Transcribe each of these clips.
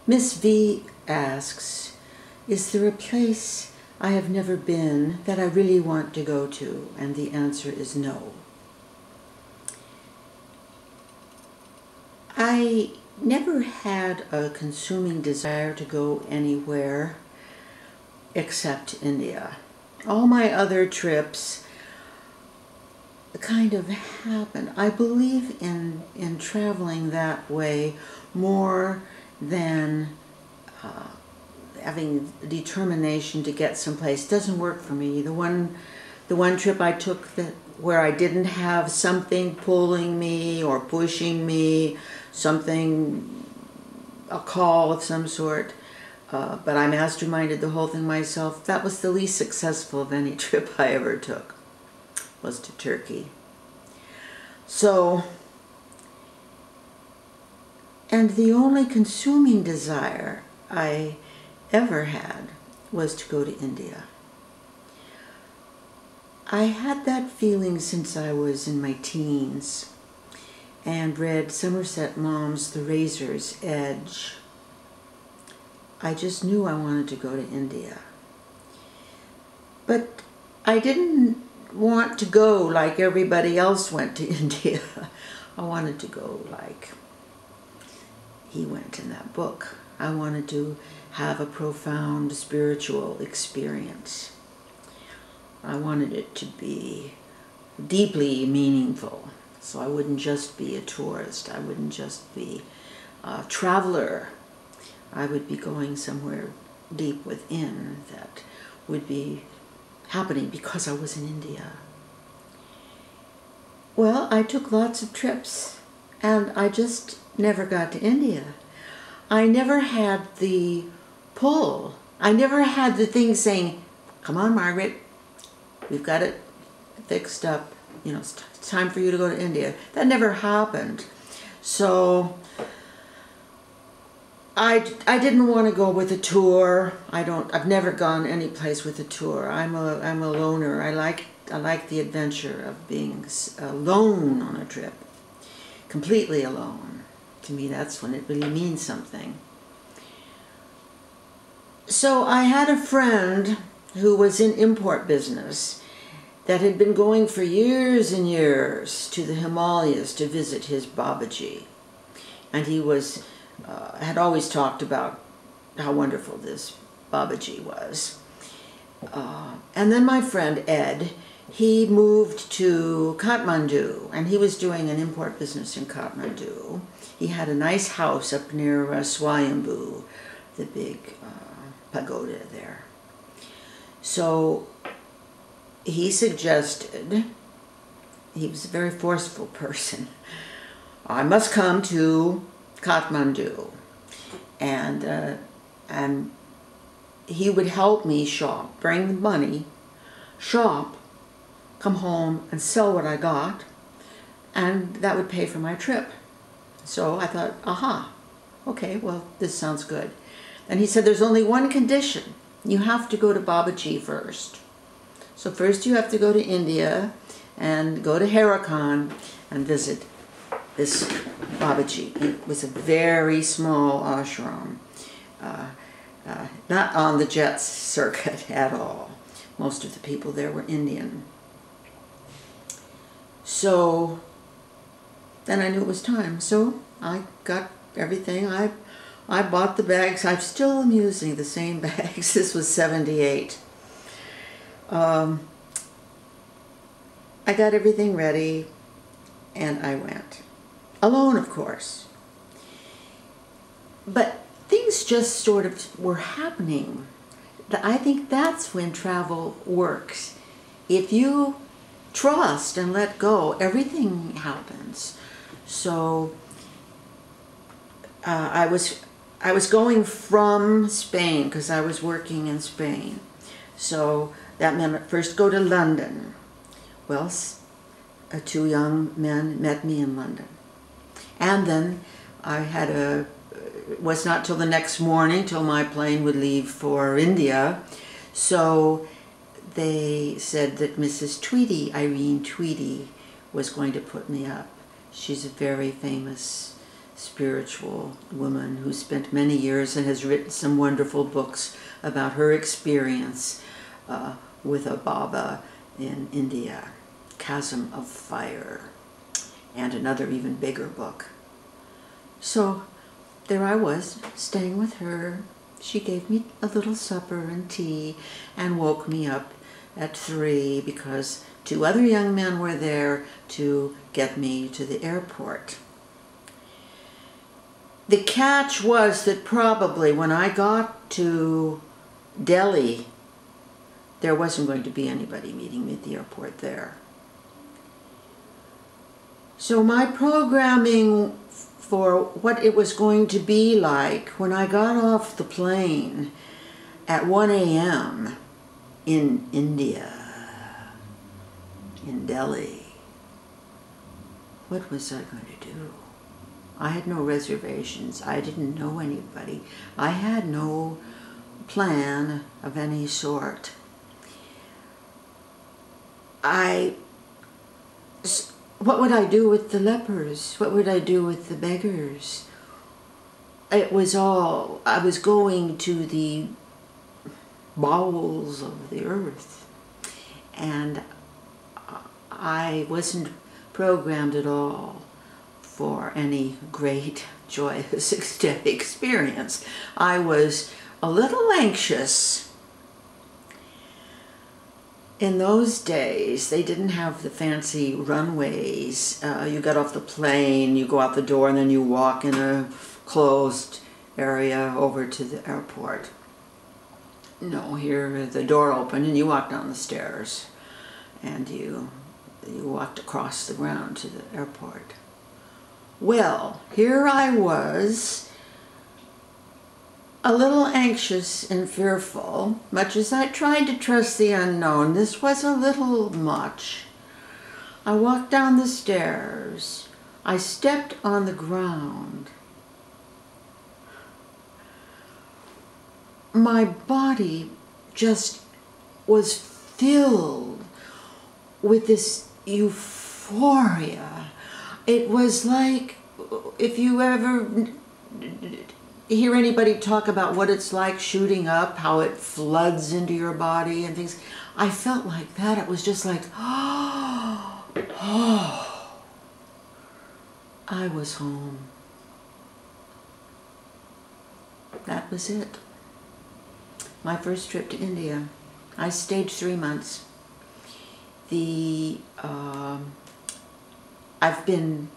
Miss V asks, is there a place I have never been that I really want to go to? And the answer is no. I never had a consuming desire to go anywhere except India. All my other trips kind of happened. I believe in traveling that way more than having determination to get someplace. It doesn't work for me. The one trip I took where I didn't have something pulling me or pushing me, a call of some sort, but I masterminded the whole thing myself. That was the least successful of any trip I ever took, was to Turkey. So, and the only consuming desire I ever had was to go to India. I had that feeling since I was in my teens and read Somerset Maugham's The Razor's Edge. I just knew I wanted to go to India. But I didn't want to go like everybody else went to India. I wanted to go like he went in that book. I wanted to have a profound spiritual experience. I wanted it to be deeply meaningful. So I wouldn't just be a tourist. I wouldn't just be a traveler. I would be going somewhere deep within that would be happening because I was in India. Well, I took lots of trips and I just never got to India. I never had the pull. I never had the thing saying, come on, Margaret, we've got it fixed up. You know, it's time for you to go to India. That never happened. So I didn't want to go with a tour. I've never gone any place with a tour. I'm a loner. I like the adventure of being alone on a trip. Completely alone. To me, that's when it really means something. So I had a friend who was in import business that had been going for years and years to the Himalayas to visit his Babaji. And he was, had always talked about how wonderful this Babaji was. And then my friend Ed, he moved to Kathmandu, and he was doing an import business in Kathmandu. He had a nice house up near Swayambhu, the big pagoda there. So he suggested, he was a very forceful person, I must come to Kathmandu, and he would help me shop, bring the money, shop, come home and sell what I got, and that would pay for my trip. So I thought, aha, okay, well, this sounds good. And he said, there's only one condition. You have to go to Babaji first. So first you have to go to India and go to Harakan and visit this Babaji. It was a very small ashram, not on the jet circuit at all. Most of the people there were Indian. So then I knew it was time. So I got everything. I bought the bags. I'm still using the same bags. This was 78. I got everything ready and I went. Alone, of course. But things just sort of were happening. I think that's when travel works. If you trust and let go, everything happens. So I was going from Spain because I was working in Spain. So that meant first go to London. Well, two young men met me in London. And then I had it was not till the next morning till my plane would leave for India. So they said that Mrs. Tweedie, Irene-Tweedie, was going to put me up. She's a very famous spiritual woman who spent many years and has written some wonderful books about her experience with a Baba in India, Chasm of Fire, and another even bigger book. So there I was, staying with her. She gave me a little supper and tea and woke me up at 3 because 2 other young men were there to get me to the airport. The catch was that probably when I got to Delhi, there wasn't going to be anybody meeting me at the airport there. So my programming for what it was going to be like when I got off the plane at 1 a.m. in India, in Delhi, what was I going to do? I had no reservations. I didn't know anybody. I had no plan of any sort. What would I do with the lepers? What would I do with the beggars? It was all, I was going to the bowels of the earth, and I wasn't programmed at all for any great, joyous, ecstatic experience. I was a little anxious. In those days, they didn't have the fancy runways. You got off the plane, you go out the door, and then you walk in a closed area over to the airport. No, here the door opened and you walk down the stairs, and you walked across the ground to the airport. Well, here I was, a little anxious and fearful, much as I tried to trust the unknown. This was a little much. I walked down the stairs. I stepped on the ground. My body just was filled with this euphoria. It was like, if you ever hear anybody talk about what it's like shooting up, how it floods into your body and things, I felt like that. It was just like, oh, I was home. That was it. My first trip to India. I stayed 3 months. I've been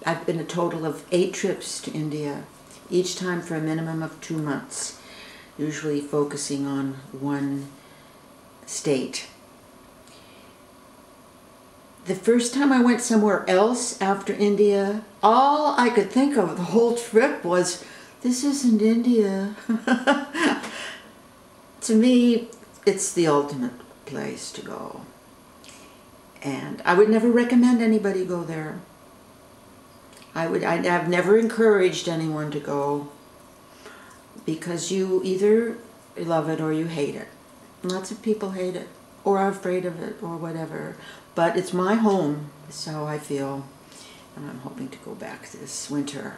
a total of 8 trips to India, each time for a minimum of 2 months, usually focusing on one state. The first time I went somewhere else after India, all I could think of the whole trip was, this isn't India. To me, it's the ultimate place to go. And I would never recommend anybody go there. I've never encouraged anyone to go, because you either love it or you hate it. Lots of people hate it or are afraid of it or whatever. But it's my home, so I feel, and I'm hoping to go back this winter.